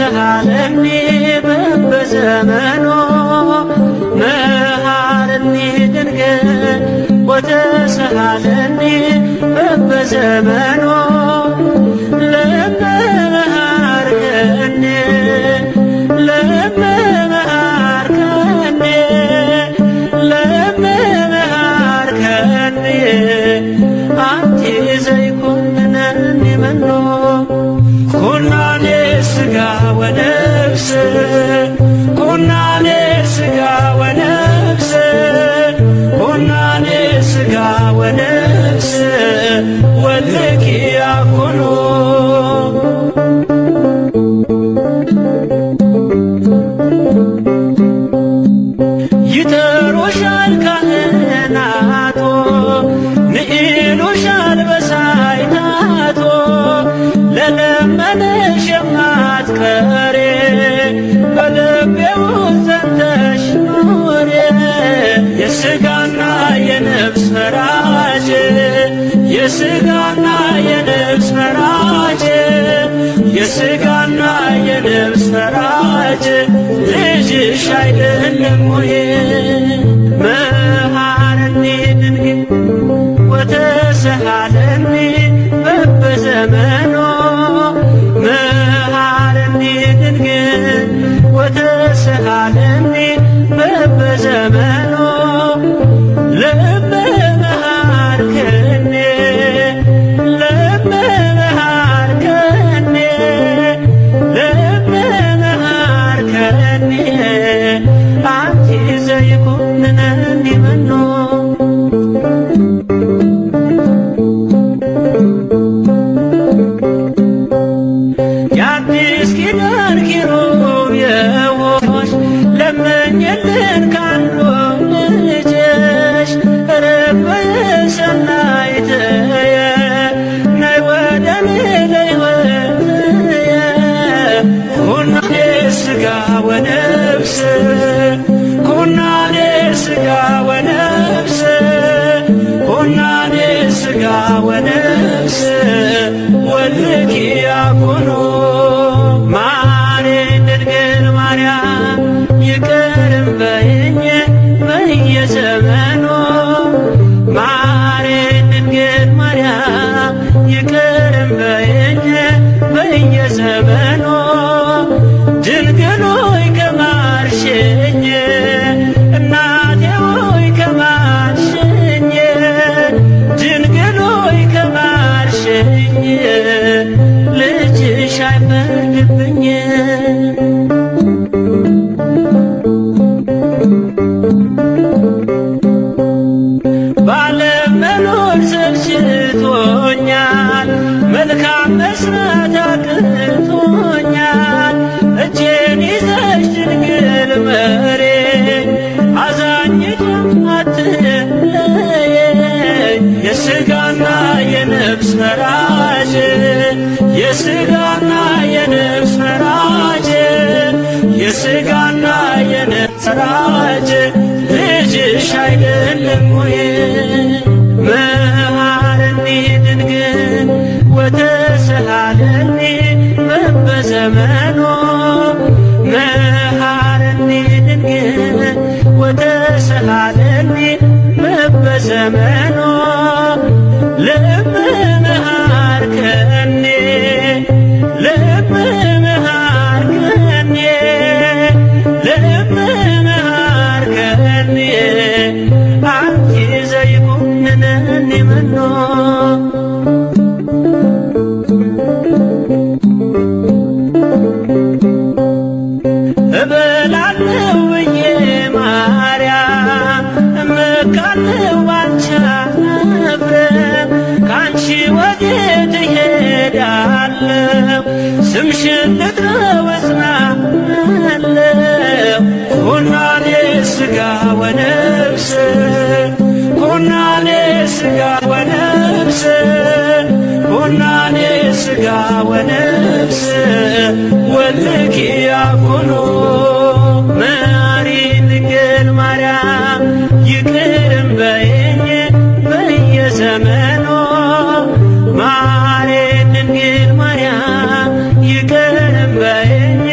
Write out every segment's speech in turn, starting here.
ወተሰሃለኒ በበዘመኖ መሃረኒ ድንግል ወተሰሃለኒ በበዘመኖ ለመሃርከኒ ለመሃርከኒ ለመሃርከኒ አንቲ ዘይኮንነኒ መኖ ኩናኔ ሥጋ ወነፍስ ኩናኔ ሥጋ ወነፍስ ኩናኔ ሥጋ ወነፍስ ወልኪ ያኩኑ ይጠሩሻል ካህናቶ ንኢሉሻል በሳይታቶ ለለመነሽ የማትቀሬ በልቤ ውስጥ ጸንተሽ ኑሪ የሥጋና የነፍስ ፈራጅ የሥጋና የነፍስ ፈራጅ የሥጋና የነፍስ ፈራጅ ልጅሽ አይደለም ወይ? መሃረኒ ድንግል ወተሰሃለኒ በበዘመኖ መሃረኒ ድንግል ወተሰሃለኒ በበዘመኖ ለመሃርከኒ ለመሃርከኒ ለመሃርከኒ አንቲ ዘይኮንነኒ መኖ የአዲስ ኪዳን ኪሩብ የሆንሽ ለምኝልን ካሉ ልጅሽ ረበየ ሰናይትየ ነይ ወደኔ ለሕይወትየ ኩናኔ ሥጋ ወነፍስ ኩናኔ ሥጋ ወነፍስ ኩናኔ ሥጋ ወነፍስ ወልኪ ያኩኑ ማሬን ድንግል ማርያም ይቅርም በይኝ በየዘመኑ ማሬን ድንግል ማርያም ይቅርም በይኝ በየዘመኑ ድንግል ሆይ ከማርሽኝ እናቴ ሆይ ከማርሽኝ ድንግል ሆይ ከማርሽኝ ልጅሽ አይፈርድብኝ በዓለም መኖር ሰልችቶኛል መልካም መስራት አቅቶኛል እጄን ይዘሽ ድንግል መሬኝ አዛኝቱም አትለየኝ የሥጋና የነፍስ ፈራጅ የሥጋና የነፍስ ፈራጅ የሥጋና የነፍስ ፈራጅ ልጅሽ አይደለም ወይ? መሃረኒ ድንግል ወተሰሃለኒ በበዘመኖ መሃረኒ ድንግል ወተሰሃለኒ በበዘመኖ ለመሃርከኒ ለመሃርከኒ ለመሃርከኒ አንቲ ዘይኮንነኒ መኖ እበላለሁ ብዬ ማርያም እመካለሁ ባንቺ አላፍርም ካንቺ ወዴት እሄዳለሁ ስምሽን ልጥራው እጽናናለሁ ኩናኔ ሥጋ ወነፍስ ኩናኔ ሥጋ ወነፍስ ኩናኔ ሥጋ ወነፍስ ወልኪ ያኩኑ ማሪን ድንግል ማርያም ይቅርም በይኝ በየዘመኑ ማሪን ድንግል ማርያም ይቅርም በይኝ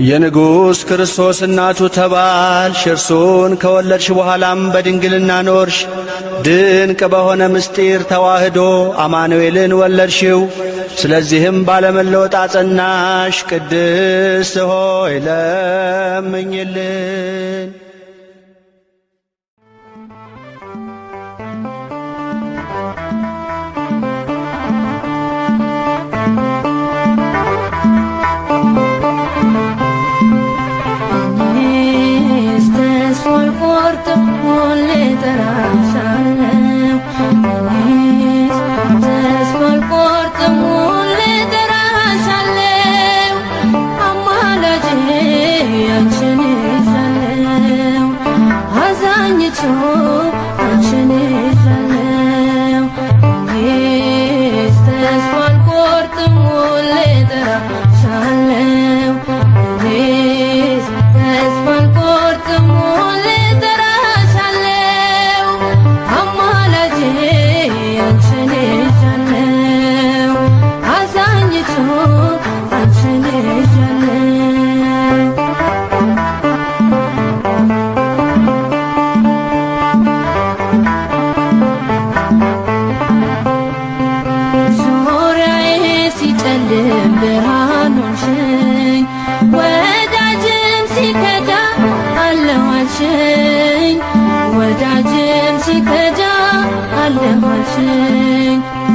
የንጉሥ ክርስቶስ እናቱ ተባልሽ። እርሱን ከወለድሽ በኋላም በድንግልና ኖርሽ። ድንቅ በሆነ ምስጢር ተዋህዶ አማኑኤልን ወለድሽው። ስለዚህም ባለመለወጥ አጸናሽ። ቅድስት ሆይ ለምኝልን።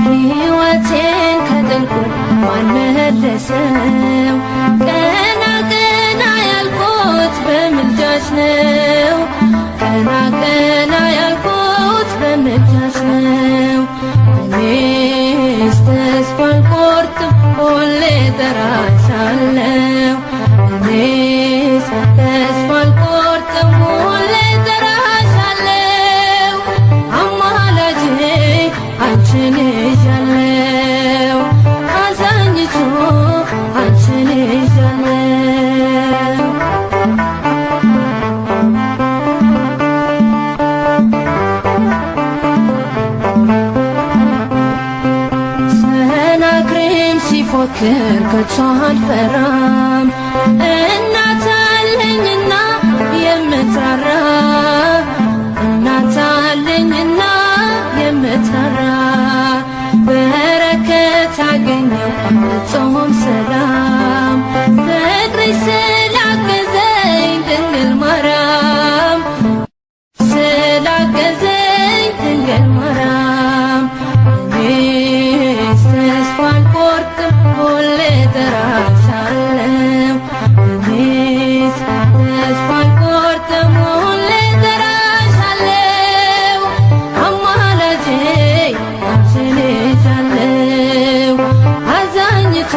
ሕይወቴን ከጥልቁ ማን መለሰው? ቀና ቀና ያልኩት በምልጃሽ ነው። ቀና ቀና ያልኩት በምልጃሽ ነው። እኔስ ተስፋ አልቆርጥም ሁሌ እጠራሻለሁ። እኔስ ተስፋ አልቆርጥም ሁሌ እጠራሻለሁ። አማላጄ አንቺን ይዣለሁ። አዛኝቱ አንቺን ይዣለሁ። ሰናክሬም ሲፎክር ከቶ አልፈራም። እናት አለኝና የምትራራ እናት አለኝና የምትራራ በረከት አገኘው ፍጹም ሰላም ፍቅርሽ ስላገዘኝ ድንግል ማርያም ስላገዘኝ ድንግል ማርያም እኔስ ተስፋ አልቆርጥም ሁሌ እጠራሻለሁ። እኔስ ተስፋ አልቆርጥም ሁሌ እጠራሻለሁ። አማላጄ አንቺን ይዣለሁ። አዛኝቱ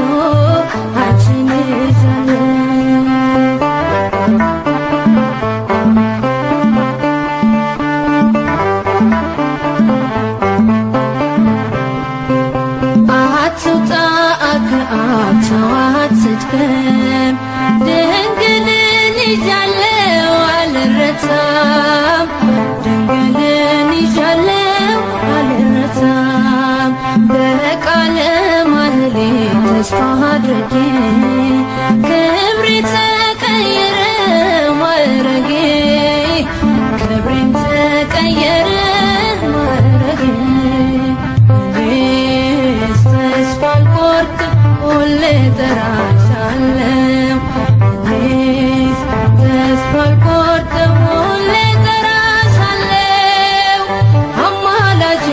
አንቺን ይዣለሁ። አትውጣ ከአብ ሰው አትድከም። ድንግልን ይዣለሁ አልረታም። ድንግልን ይዣለሁ አልረታም። በቃለ ማህሌት ተስፋ አድርጌ ክብሬ ተቀየረ ማዕረጌ ክብሬም ተቀየረ ማዕረጌ እኔስ ተስፋ አልቆርጥም ሁሌ እጠራሻለሁ። እኔስ ተስፋ አልቆርጥም ሁሌ እጠራሻለሁ። አማላጄ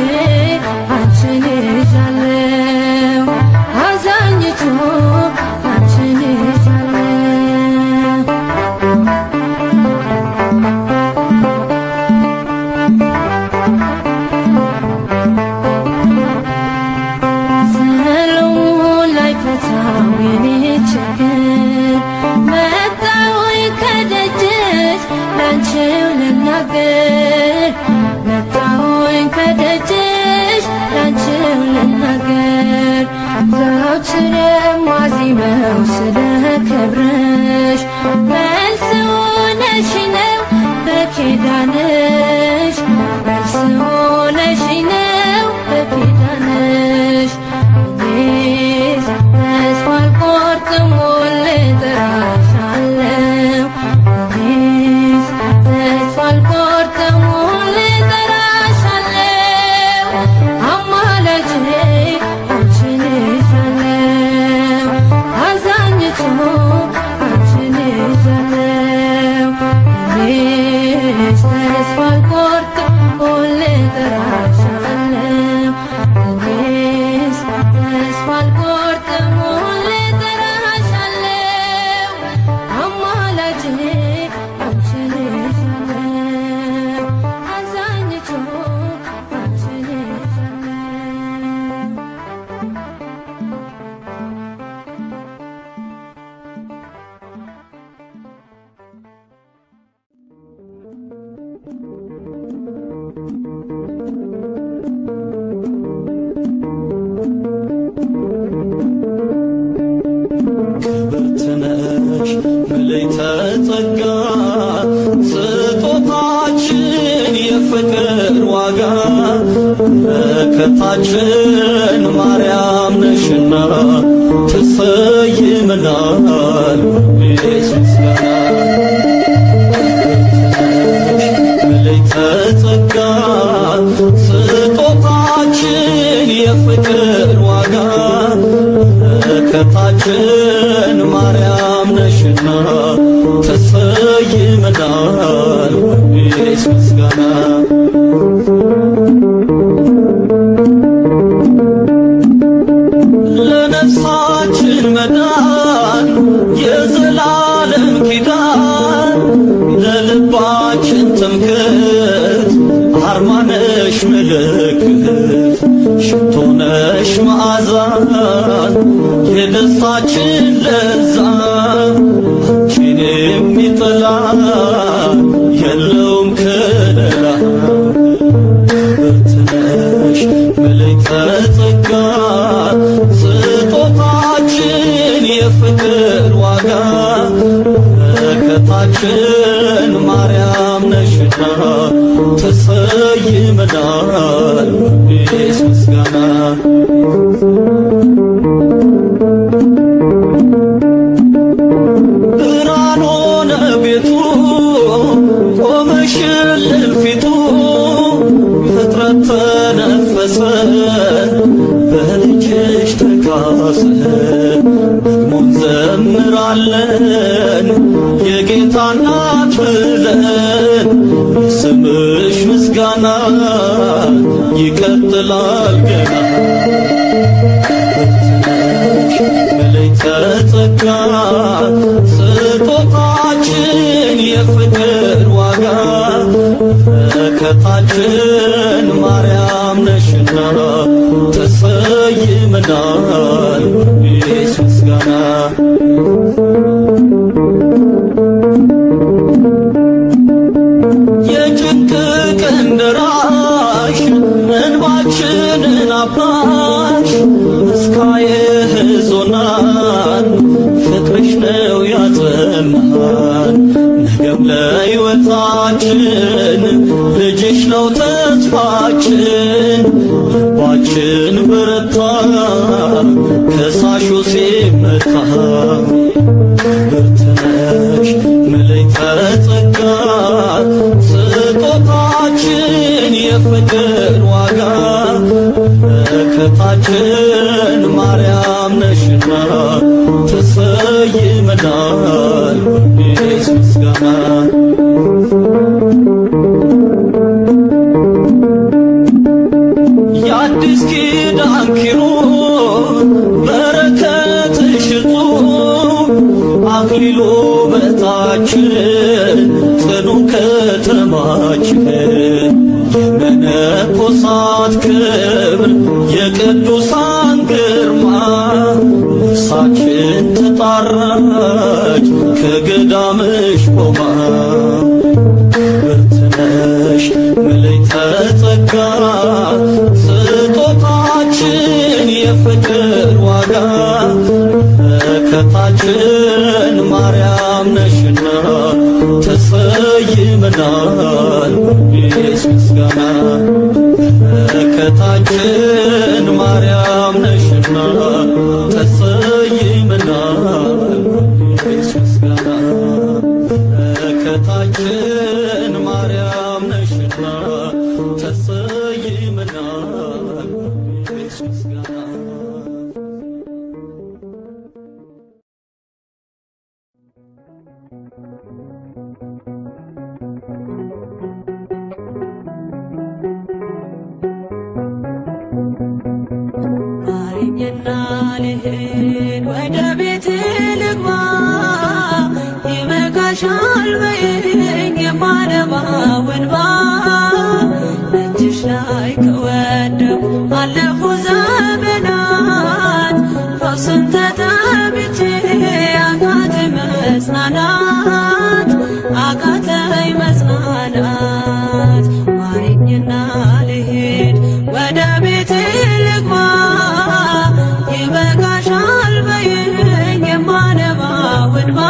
አንቺን ይዣለሁ። አዛኝቱ አንቺን ይዣለሁ። ሰሎሞን ላይፈታው የኔ ችግር መጣሁኝ ከደጅሽ ላንቺው ልናገር። መጣሁኝ ከደጅሽ ላንቺው ልናገር። ዘወትር የማዜመው ስለ ክብርሽ መልስ ሆነሽ ነው በኪዳንሽ መልስ ሆነሽ ነው በኪዳንሽ እኔስ ተስፋ አልቆርጥም ሁሌ እጠራሻለሁ። ምልዕተ ጸጋ ስጦታችን የፍቅር ዋጋ በረከታችን ማርያም ነሽና ትሰይምናል ምስጋና ምልዕተ ጸጋ ስጦታችን የፍቅር ዋጋ በረከታችን ማርያም ነሽና ትሰይምናል ምስጋና ለነፍሳችን መዳን የዘላለም ኪዳን ለልባችን ትምክህት አርማነሽ ምልክት ሽቶ ነሽ መዓዛ የደስታችን ለዛ አንቺን የሚጠላ የለውም ከለላ ብርትነሽ ምልዕተ ጸጋ ስጦታችን የፍቅር ዋጋ በረከታችን ማርያም ነሽና ትሰይምናል ምስጋና ብርሃን ሆነ ቤቱ ቆመሽልን ፊቱ ፍጥረት ተነፈሰ በልጅሽ ተካሰ ደግሞ እንዘምራለን የጌታ እናት ብለን ስምሽ ምስጋና ይቀጥላል ገና ምልዕተ ጸጋ ስጦታችን የፍቅር ዋጋ በረከታችን ማርያም ነሽና ትሰይምናል ምስጋና የጭንቅ ቀን ደራሽ እንባችንን አባሽ ምስካየ ሕዞናን ፍቅርሽ ነው ያጸናን ነገም ለሕይወታችን ልጅሽ ነው ተስፋችን ልባችን በረታ ከሳሹ ሲመታ ብርትነሽ ምልዕተ ጸጋ ስጦታችን የፍቅር ዋጋ በረከታችን ማርያም ነሽና ትሰይምናል ምስጋና የአዲስ ኪዳን ኪሩብ በረከትሽ እጹብ አክሊሉ በታችን ጽኑ ከተማችን የመነኮሳት ክብር የቅዱሳን ግርማ ነፍሳችን ተጣራች ከገዳምሽ ቆማ ብርትነሽ ምልዕተ ጸጋ ስጦታችን የፍቅር ዋጋ በረከታችን ማርያም ነሽና ትሰይምናል ምስጋና በረከታችን ማርያም ነሽና ትሰይምናል ምስጋና በረከታችን ማርያም ነሽና ትሰይምናል ምስጋና ማረኝና ልሂድ ወደ ቤት ልግባ ይበቃሻል በይኝ የማነባው እንባ እጅሽ ላይ ከወደቁ አለፉ ዘመናት ፈውስን ተጠብቼ አቃተኝ መጽናናት አቃተኝ መጽናናት ማረኝና ልሂድ ወደ ቤት ልግባ ይበቃሻል በይኝ የማነባው እንባ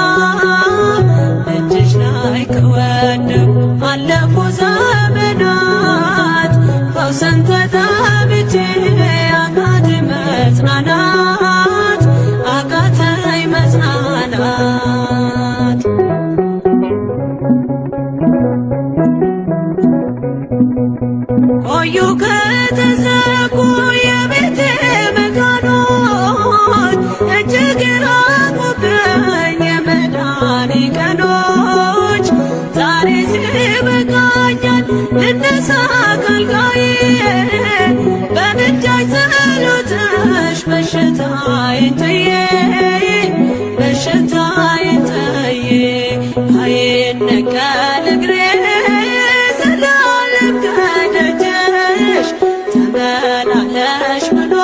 ቆዩ ከተዘጉ የቤቴ መጋኖች እጅግ ራቁብኝ የመዳኔ ቀኖች። ዛሬ ሲበቃኛል ልነሳ ከአልጋዬ በምልጃሽ ጸሎትሽ በሽታዬን ጥዬ በሽታዬን ጥዬ አይነቀል እግሬ ዘላለም ከደጅሽ ተመላለሽ ብሎ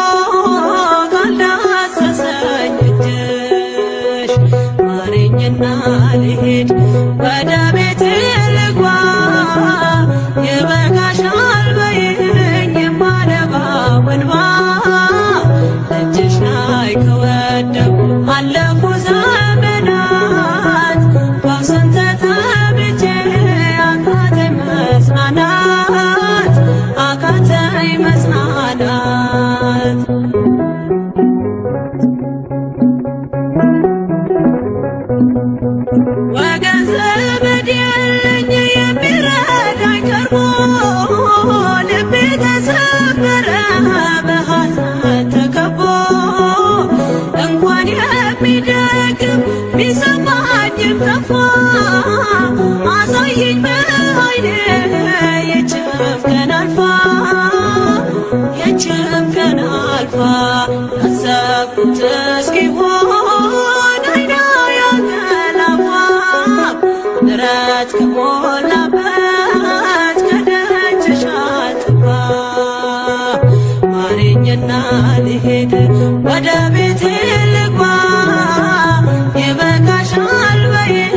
ካልዳሰሰኝ እጅሽ። ማረኝና ልሂድ ወደ ቤቴ ልግባ ይበቃሻል በይኝ የማነባው እንባ እጅሽ ላይ ከወደቁ አለፉ ዘመናት ፈውስን ተጠምቼ አቃተኝ መጽናናት አቃተኝ መጽናናት። ወገን ዘመድ የለኝ የሚረዳኝ ቀርቦ ልቤ ተሰበረ በሐዘን ተከቦ እንኳን የሚደግፍ ቢሰማኝም ጠፋ አሳየኝ በዓይኔ የችም ቀን አልፋ የችም ቀን አልፋ ያሰብኩት እስኪሆን አይና ያንቀላፋ ምሕረት ከሞላበት ከደጅሽ አልጠፋ። ማረኝና ልሂድ ወደ ቤቴ ልግባ ይበቃሻል በይኝ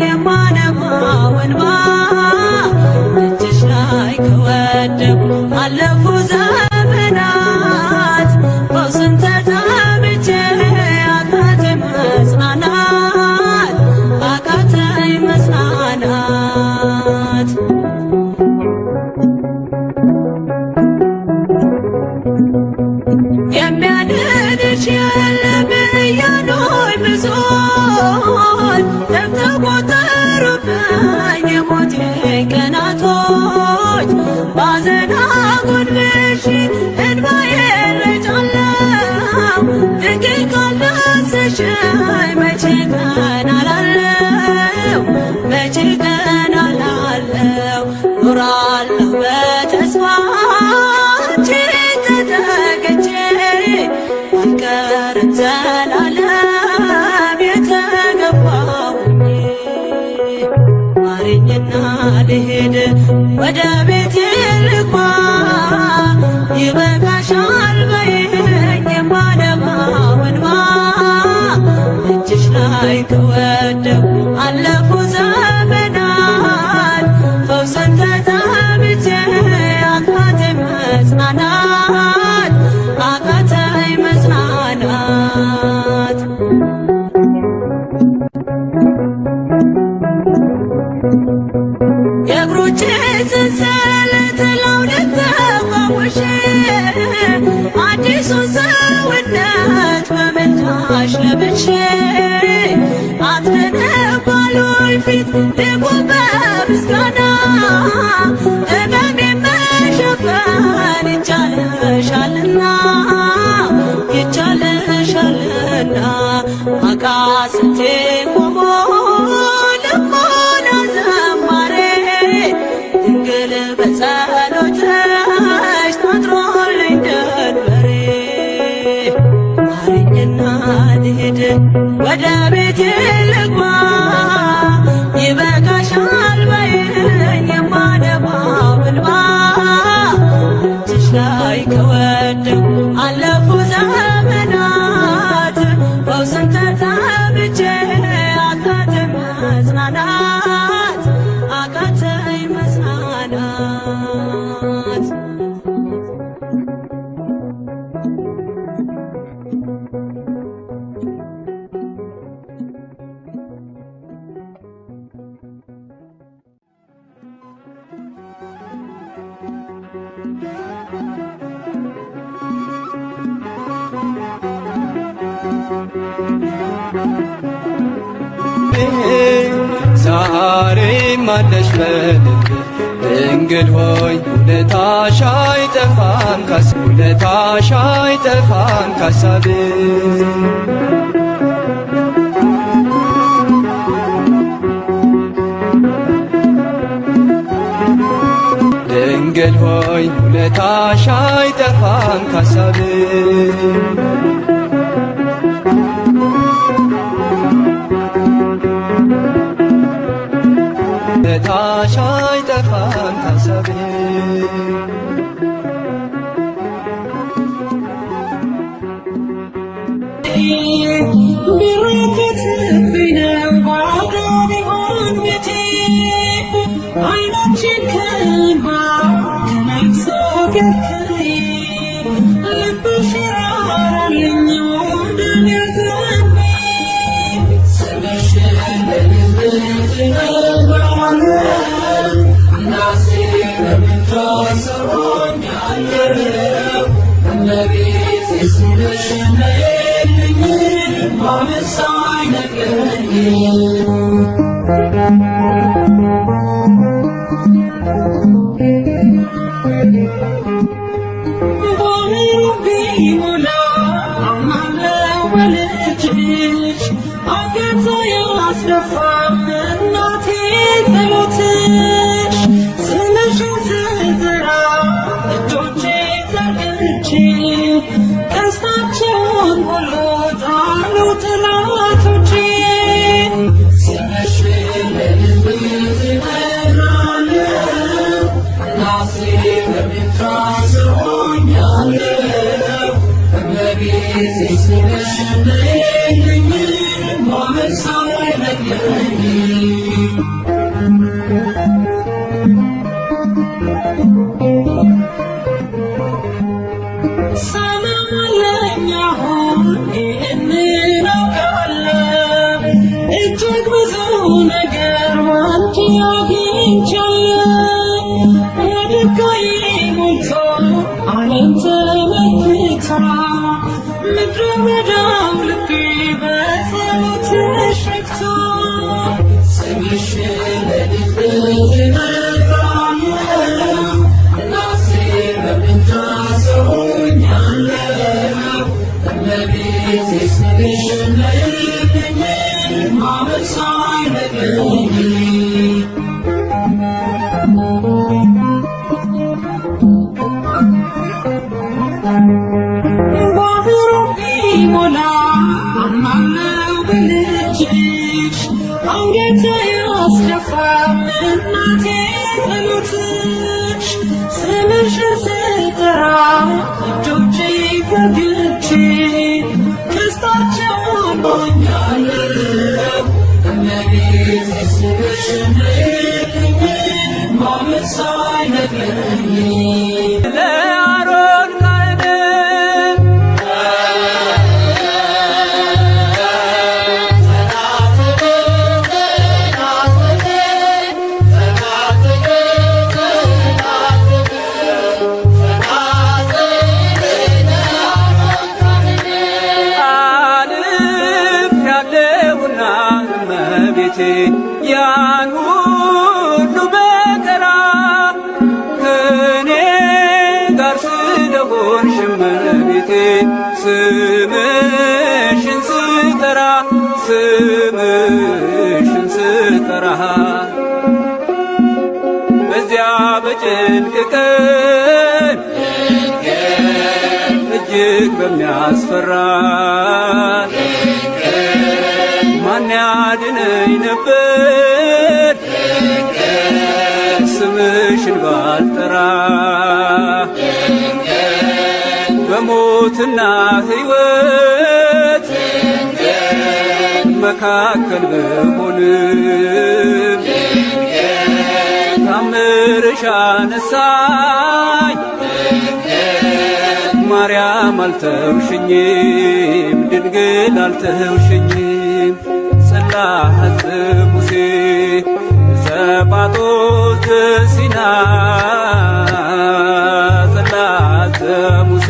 የማነባው እንባ እጅሽ ላይ ከወደቁ አለፉ ዘመናት ፈውስን ተጠምቼ አቃተኝ መጽናናት አቃተኝ መጽናናት። የሚያድንሽ የለም እያሉኝ ብዙዎች ደምተው ቆጠሩብኝ የሞቴ ቀናቶች። ባዘን አጎንብሼ እንባዬን ረጫለሁ ድንግል ካልዳሰሽኝ መቼ ቀን አላለሁ መቼ ቀን አላለሁ ኖራለሁ በተስፋ አንቺን ተጠግቼ አልቀርም ዘላለም የተገባሁኝ። ማረኝና ልሂድ ወደ ቤቴ ልግባ ይበቃሻል በይኝ የማነባው እንባ እጅሽ ላይ ከወደቁ አለፉ ዘመናት ፈውስን ተጠምቼ አቃተኝ መጽናናት አቃተኝ መጽናናት። የእግሮቼ ሰንሰለት ለሁለት ተፈውሼ አዲሱን ሰውነት በምልጃሽ ለብሼ አትነባሉኝ ፊት ልቁም በምስጋና ሕመሜን መሸፈን ይቻልሻልና ይቻልሻልና አቃስቴ ቆሞ ልቦና ዘማሬ ድንግል በጸሎትሽ ታጥሮልኝ ደንበሬ። ማረኝና ልሂድ ወደ ቤቴ ልግባ ይበቃሻል በይኝ የማነባው እንባ እጅሽ ላይ ከወደቁ አለፉ ዘመናት ፈውስን ተጠምቼ አቃተኝ መጽናናት አቃተኝ መጽናናት። ዛሬም አለሽ በልቤ ድንግል ሆይ ውለታሽ አይጠፋም ካሳብሽ ድንግል ሆይ ውለታሽ አይጠፋም ካሳብሽ ውለታሽ አይጠፋም ካሳብሽ ቢረከትብኝ ነው ባዶ ቢሆን ቤቴ ዓይኖቼን ከእንባ ከነፍስ ከልክዬ ልብሽ ራራልኝ ወደ እኔ ዘንቤ ስምሽን በልቤ እጠራለሁ እናቴ በምድሯ ሰሮኛለሁ እመቤቴ ስምሽን ነይልኝ ማመሳይ ነገኝ ባህሩ ቢሞላ አምናለሁ በልጅሽ አንገት አያስደፋም እናቴ ጸሎትሽ ስምሽን ስጠራ እጆቼ ዘርግቼ ቀስታቸውን ሁሉ ጣሉ ጠላቶቼ ስምሽን በልቤ እጠራለሁ እናቴ በምድሯ ሰሮኛለሁ እመቤቴ ስምሽን ነይልኝ ማመሳይ ነገኝ ሰላም አለኝ አሁን ይህንን አውቃለሁ እጅግ ብዙ ነገር ባንቺ አግኝቻለሁ ወድቃዬ ሞልቶ ዓለም ተመልክታ ምድረ በዳው ልቤ በጸሎትሽ ረክታ ስምሽን በልቤ እጠራለሁ እናቴ በምድሯ ሰሮኛለሁ እመቤቴ ስምሽን ነይልኝ ማመሳይ ነገኝ ባህሩ ቢሞላ አምናለሁ በልጅሽ አንገት አያስደፋም እናቴ ጸሎትሽ ስምሽን ስጠራ እጆቼ ዘርግቼ ቀስታቸውን ሆኛለሁ እመቤቴ ስምሽን ነይልኝ ማመሳይ ነገኝ ለአሮን ካህን አልፍ ያለውና እመቤቴ ያን ሁሉ መከራ ከኔ ጋር ስለሆንሽ እመቤቴ ስምሽን ስጠራ በዚያ በጭንቅ ቀን እጅግ በሚያስፈራ ማን ያድነኝ ነበር ስምሽን ባልጠራ በሞትና ሕይወት መካከል ብሆንም ታምርሽ አነሳኝ ማርያም አልተውሽኝም ድንግል አልተውሽኝም ጽላተ ሙሴ ዘጳጦስ ዘሲና ጽላተ ሙሴ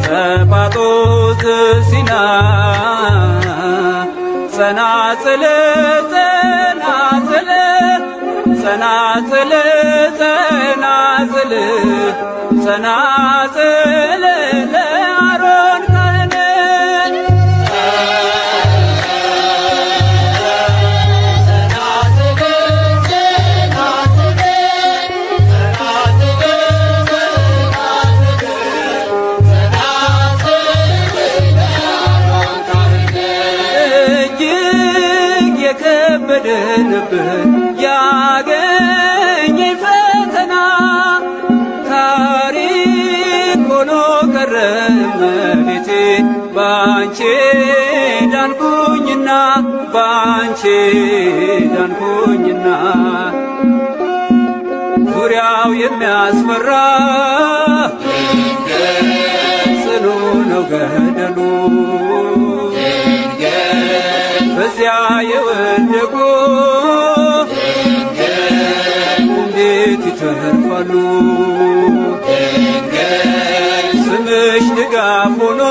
ዘጳጦስ ዘሲና ጸናጽል ጸናጽል ጸናጽል ጸናጽል ለአሮን ካህን የከበደንብን ያገኘኝ ፈተና ታሪክ ሆኖ ቀረ እመቤቴ ባንቺ ዳንኩኝና ባንቺ ዳንኩኝና ዙሪያው የሚያስፈራ ጽኑ ነው ገደሉ በዚያ የወደቁ እንዴት ይተርፋሉ? ስምሽ ድጋፍ ሆኖ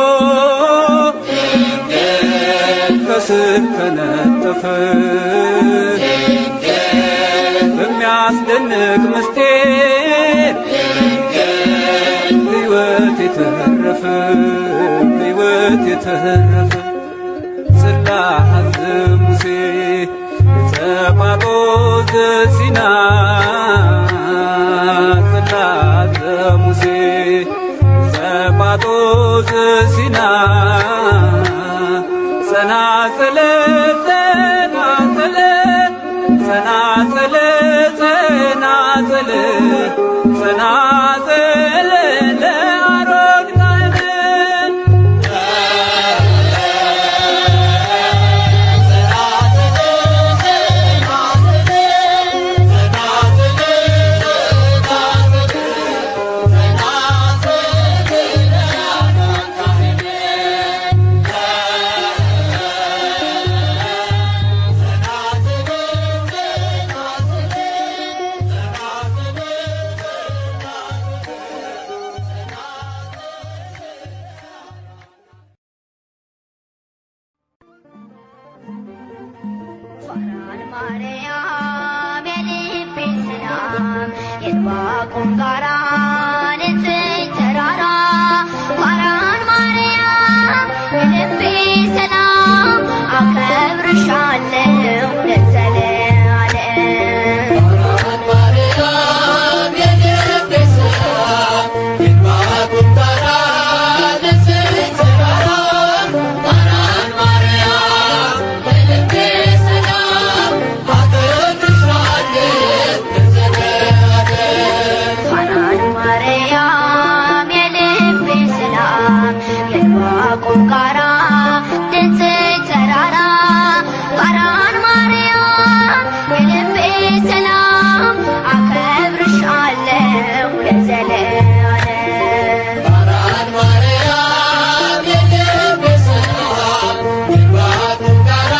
ከስር ከነጠፈ በሚያስደንቅ ምስጢር ሕይወት የተረፈ ሕይወት የተረፈ ጽላተ ሙሴ ጸባኦት ዘሲና ጽላተ ሙሴ ጸባኦት ዘሲና ጸናጽል ጸናጽል ጸናጽል ጸናጽል ጸናጽል ለአሮን ካህን ፋራን ማርያም የልቤ ሰላም የዕንባቆም ጋራ ንጽሕት ተራራ ፋራን ማርያም የልቤ ሰላም አከብርሻለሁ ለዘለዓለም ፋራን ማርያም የልቤ ሰላም የዕንባቆም ጋራ ንጽሕት ተራራ ፋራን ማርያም የልቤ ሰላም አከብርሻለሁ ለዘለዓለም ፋራን ማርያም የልቤ ሰላም የዕንባቆም ጋራ ንጽሕት ተራራ ፋራን ማርያም የልቤ ሰላም አከብርሻለሁ ለዘለዓለም ፋራን ማርያም የልቤ ሰላም የዕንባቆም ጋራ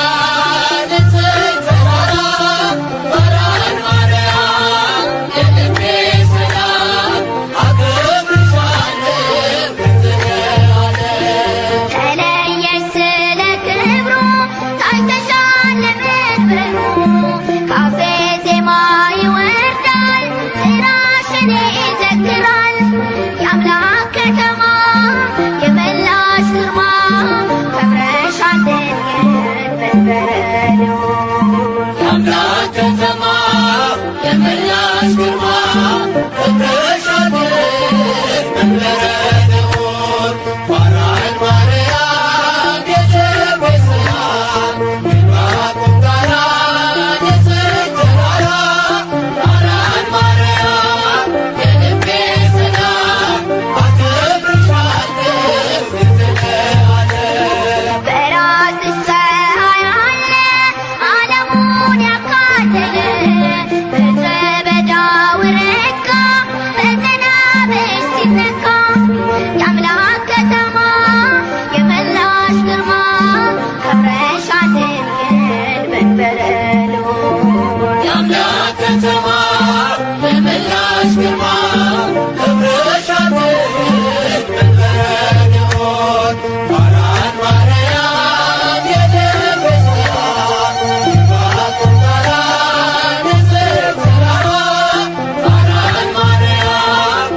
ንጽሕት ተራራ ፋራን ማርያም የልቤ ሰላም አከብርሻለሁ ለዘለዓለም ተለየሽ ስለ ክብሩ ታይተሻል ለመንበሩ ካፌ ዜማ ይወርዳል ስራሽን ይዘክራል የአምላክ ከተማ የመላሽ ግርማ ከብረሻል ድንግል መንበረ ልዑል የአምላክ ከተማ የመላሽ ግርማ ከብረሻል መንበረ ልዑል ፋራን ማርያም የልቤ ሰላም የዕንባቆም ጋራ ንጽሕት ተራራ ፋራን ማርያም የልቤ ሰላም አከብርሻለሁ ለዘለዓለም በራስሽ ፀሐይ አለ ዓለሙን ያካለለ ምድረ በዳው ረጋ በዝናብሽ ሲነካ የአምላክ ከተማ የመላሽ ግርማ ከብረሻል ድንግል መንበረ ልዑል የአምላክ ከተማ የመላሽ ግርማ ከብረሻል መንበረ ልዑል ፋራን ማርያም የልቤ ሰላም የዕንባቆም ጋራ ንጽሕት ተራራ ፋራን ማርያም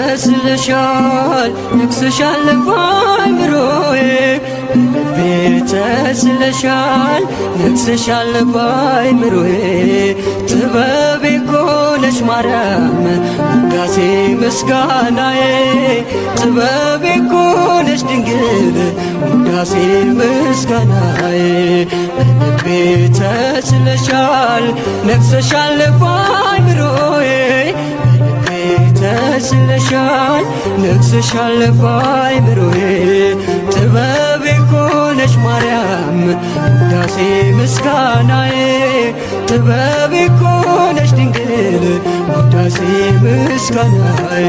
ተስለሻል ነግሰሻል በአእምሮዬ በልቤ ተስለሻል ነግሰሻል በአእምሮዬ ጥበቤ እኮ ነሽ ማርያም ውዳሴ ምስጋናዬ ጥበቤ እኮ ነሽ ድንግል ውዳሴ ምስጋናዬ በልቤ ተስለሻል ነግሰሻል በአእምሮዬ ተስለሻል ነግሰሻል በአእምሮዬ ጥበቤ እኮ ነሽ ማርያም ውዳሴ ምስጋናዬ ጥበቤ እኮ ነሽ ድንግል ውዳሴ ምስጋናዬ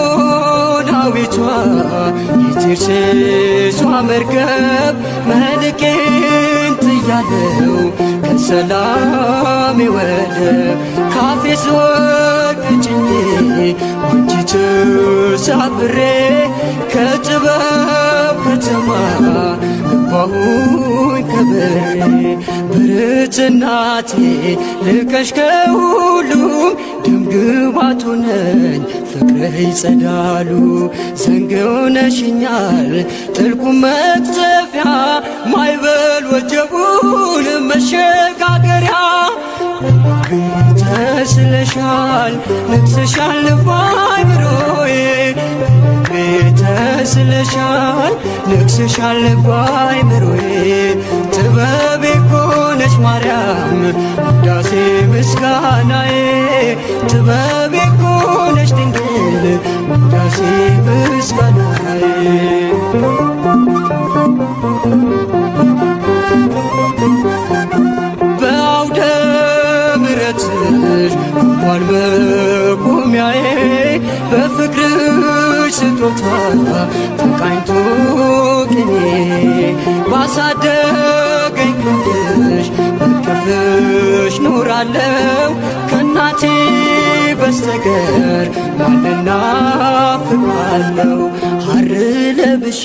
ሰለሞናዊቷ የቴርሴሷ መርከብ መልቄን ጥያለው ከሰላሜ ወደብ ካፌ ስወድቅ ጭኜ ባንቺ ተሳፍሬ ከጥበብ ከተማ ገባሁኝ ከበሬ ብርት እናቴ ልቀሽ ከሁሉም ደምግባቱ ነኝ ፍቅርህ ይጸዳሉ ዘንግ ሆነሽኛል ጥልቁ መቅዘፊያ ማይበል ወጀቡን መሸጋገሪያ ተስለሻል ነግሰሻል በአእምሮዬ ተስለሻል ነግሰሻል በአእምሮዬ ጥበቤ እኮ ነሽ ማርያም ውዳሴ ምስጋናዬ ጥበቤ እኮ ነሽ ድንግል ውዳሴ ምስጋናዬ በአውደ ምሕረትሽ እንኳን መቆሚያዬ በፍቅርሽ ስጦታ ተቃኝቶ ቅኔ ባሳደገኝ ክንድሽ በቅፍሽ ኖራለው ከእናቴ በስተቀር ማንና ፍቃለው ሐር ለብሼ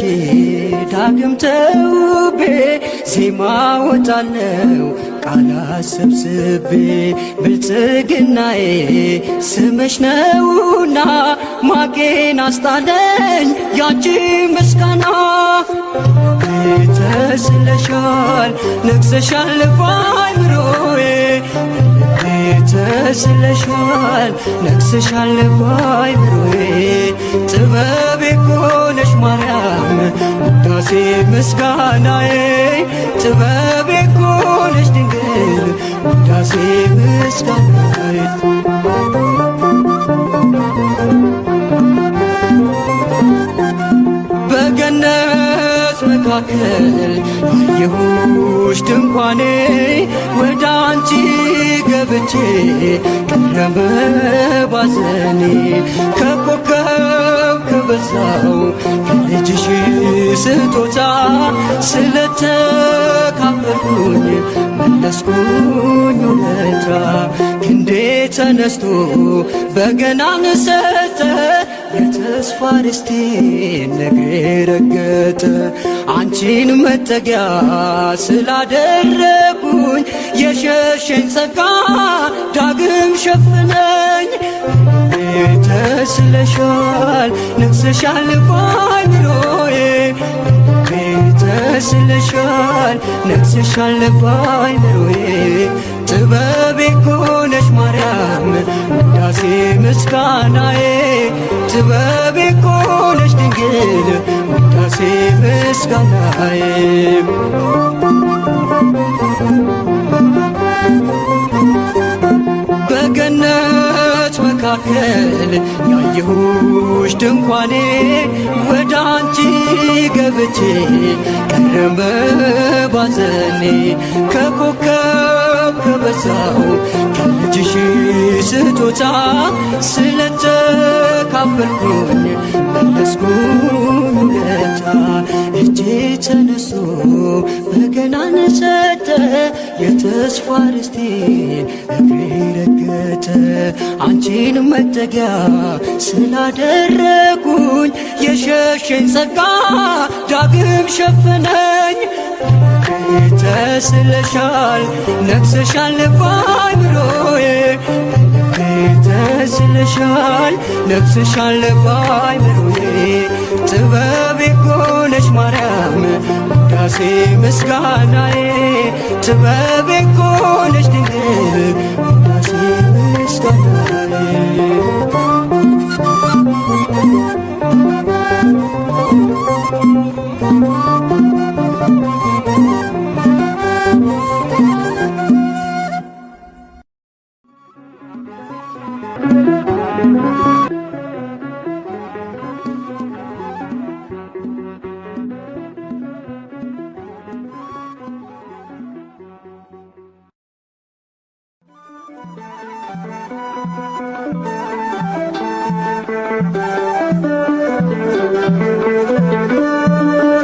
ዳግም ተውቤ ዜማ ወጣለው ቃላት ሰብስቤ ብልጽግናዬ ስምሽ ነውና ማቄን አስጣለኝ ያንቺ ምስጋና ተስለሻል ነግሰሻል በአእምሮዬ ተስለሻል ነግሰሻል በአእምሮዬ ጥበቤ እኮ ነሽ ማርያም ውዳሴ ምስጋናዬ ጥበቤ እኮ ነሽ ድንግል ውዳሴ ምስጋናዬ በገነት መካከል ያየሁሽ ድንኳኔ ወደ አንቺ ገብቼ ቀረበ ባዘኔ ከኮከብ ከበዛው ከልጅሽ ስጦታ ስለተካፈልኩኝ መለስኩኝ ውለታ ክንዴ ተነስቶ በገናን ሰጠ የተስፋ ርስቴን ነግሬ ረገጠ አንቺን መጠጊያ ስላደረጉኝ የሸሸኝ ጸጋ ዳግም ሸፍነኝ ተስለሻል ነግሰሻል በአእምሮዬ ተስለሻል ነግሰሻል በአእምሮዬ ጥበቤ እኮ ነሽ ማርያም ውዳሴ ምስጋናዬ ጥበቤ እኮ ነሽ ድንግል ውዳሴ ምስጋናዬ በገነት መካከል ያየሁሽ ድንኳኔ ወደ አንቺ ገብቼ ቀረበ ባዘኔ ከኮከብ ከበዛው ከልጅሽ ስጦታ ስለተካፈልኩኝ መለስኩኝ ውለታ እጄ ተነስቶ በገናን ሰጠ የተስፋ ርስቴን እግሬ ረገጠ አንቺን መጠጊያ ስላደረጉኝ የሸሸኝ ጸጋ ዳግም ሸፈነኝ ተስለሻል ነግሰሻል በአእምሮዬ ተስለሻል ነግሰሻል በአእምሮዬ ጥበቤ ኮነሽ ማርያም ውዳሴ ምስጋናዬ ጥበቤ ኮነሽ ድንግል ውዳሴ ምስጋናዬ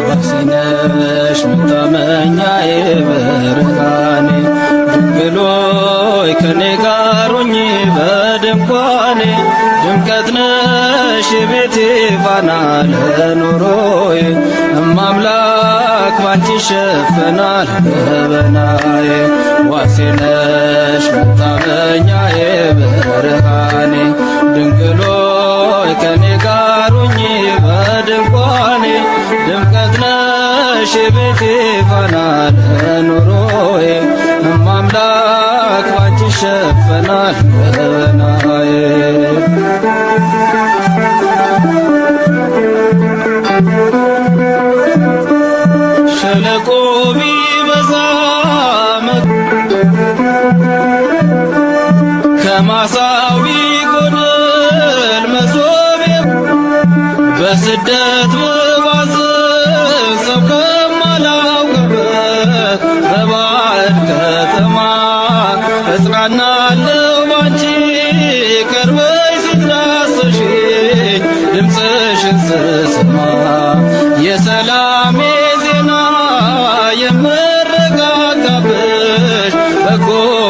ዋሴነሽ መታመኛዬ ብርሃኔ ድንግል ሆይ ከኔ ጋር ሁኚ በድንኳኔ ድምቀት ነሽ የቤቴ ፋና ለኑሮዬ እማምላክ ባንቺ ይሸፈናል ገበናዬ ዋሴነሽ መታመኛዬ ብርሃኔ ድንግል ሆይ ከኔ ጋር ሁኚ በድንኳኔ ድምቀት ነሽ የቤቴ ፋና ለኑሮዬ እማምላክ ባንቺ ይሸፈናል ገበናዬ ሸለቆ ቢበዛ ከማሳው ቢጎድል መሶቤ በስደት ብባዝን ሰው ከማላውቅበት በባዕድ ከተማ እጽናናለሁ ባንቺ ቀርበሽ ስትዳስሽኝ ድምፅሽን ስሰማ የሰላሜ ዜና የምረጋጋብሽ በጎ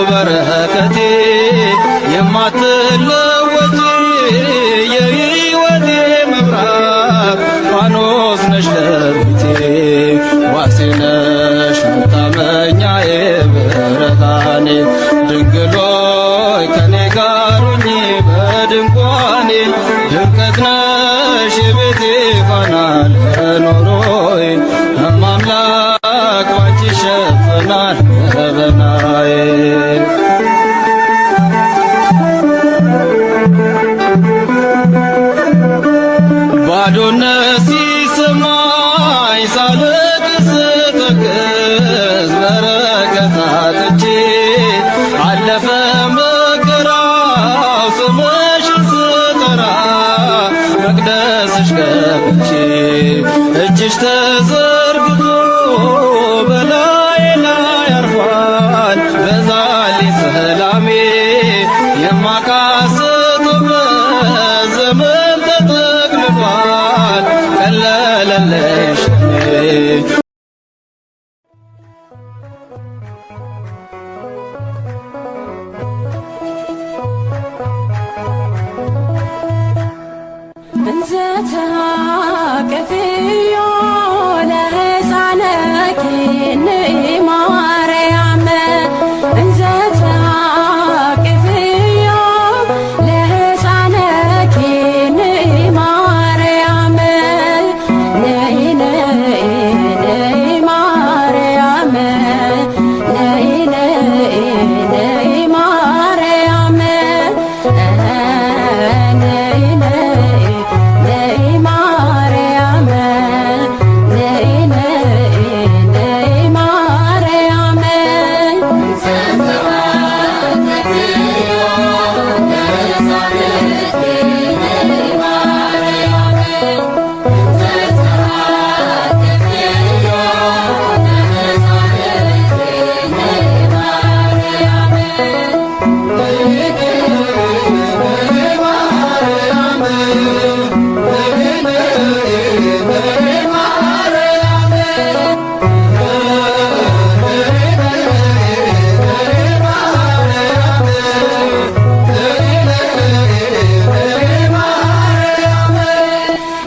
በረከቴ የማትለወጪ የሕይወቴ መብራት ፋኖስ ነሽ ለቤቴ ዋሴ ነሽ መታመኛዬ ብርሃኔ ድንግል ሆይ ከኔ ጋር ሁኚ በድንኳኔ ድምቀት ነሽ የቤቴ ፋና ለኑሮዬ እማምላክ ባንቺ ይሸፈናል ገበናዬ ባዶነት ሲሰማኝ ሳለቅስ ስተክዝ በረከት አጥቼ አለፈ መከራው ስምሽን ስጠራ መቅደስሽ ገብቼ እጅሽ ተዘርግቶ በላዬ ላይ አርፏል በዛልኝ ሰላሜ የማቃስትበት ዘመን ተጠቅልሏል ቀለለልሽ እንዘተአቅፍዮ ለሕፃነኪ ማርያም እንዘተአቅፍዮ ለሕፃነኪ ማርያም ነይ ነይ ነይ ማርያም ነይ ነይ ነይ ማርያም ነይ ነይ ነይ ማርያም ነይ ነይ ነይ ማርያም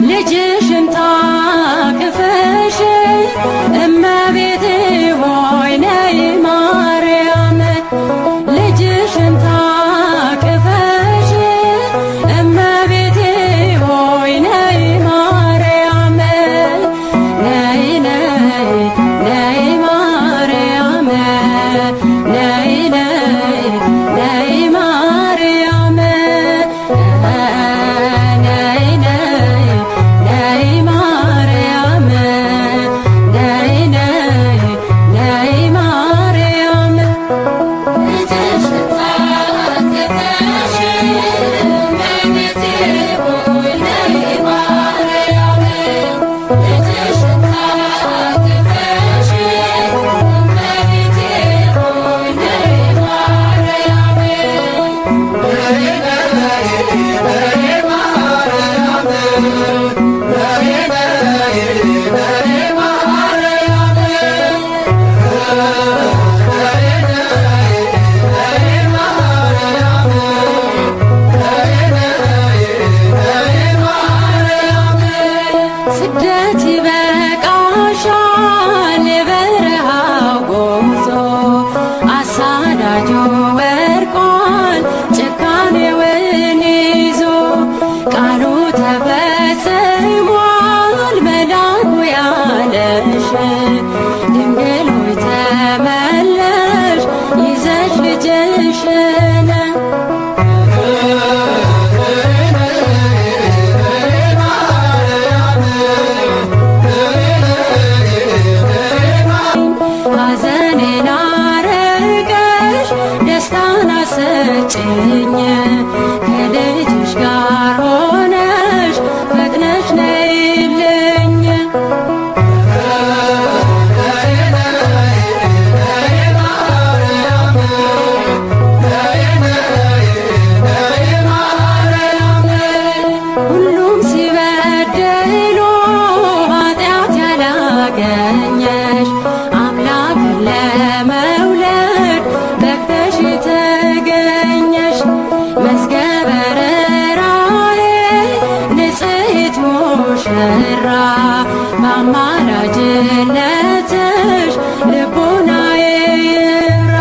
ልጅሽን ታቅፈሽ እመቤቴ ወድቋል ጭካኔውን ይዞ ቃሉ ተፈጽሟል መልአኩ ያለሽ ድንግል ሆይ ተመለሽ ይዘሽ ልጅሽን ሐዘኔን አረቀሽ ደስታን አሰጭኝ ከልጅሽ ጋር ሆነሽ ፈጥነሽ ነይልኝ ሁሉም ሲበድሉ ኃጢአት ያላገኘሽ አምላክን ለመውለድ በቅተሽ የተገኘሽ መዝገበ ርኅራኄ ንጽሕት ሙሽራ በአማላጅነትሽ ልቡናዬ ይብራ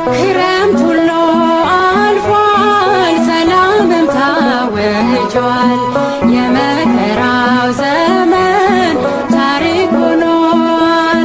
ክረምት ሁሉ አልፏል ሰላምም ታውጇል የመከራ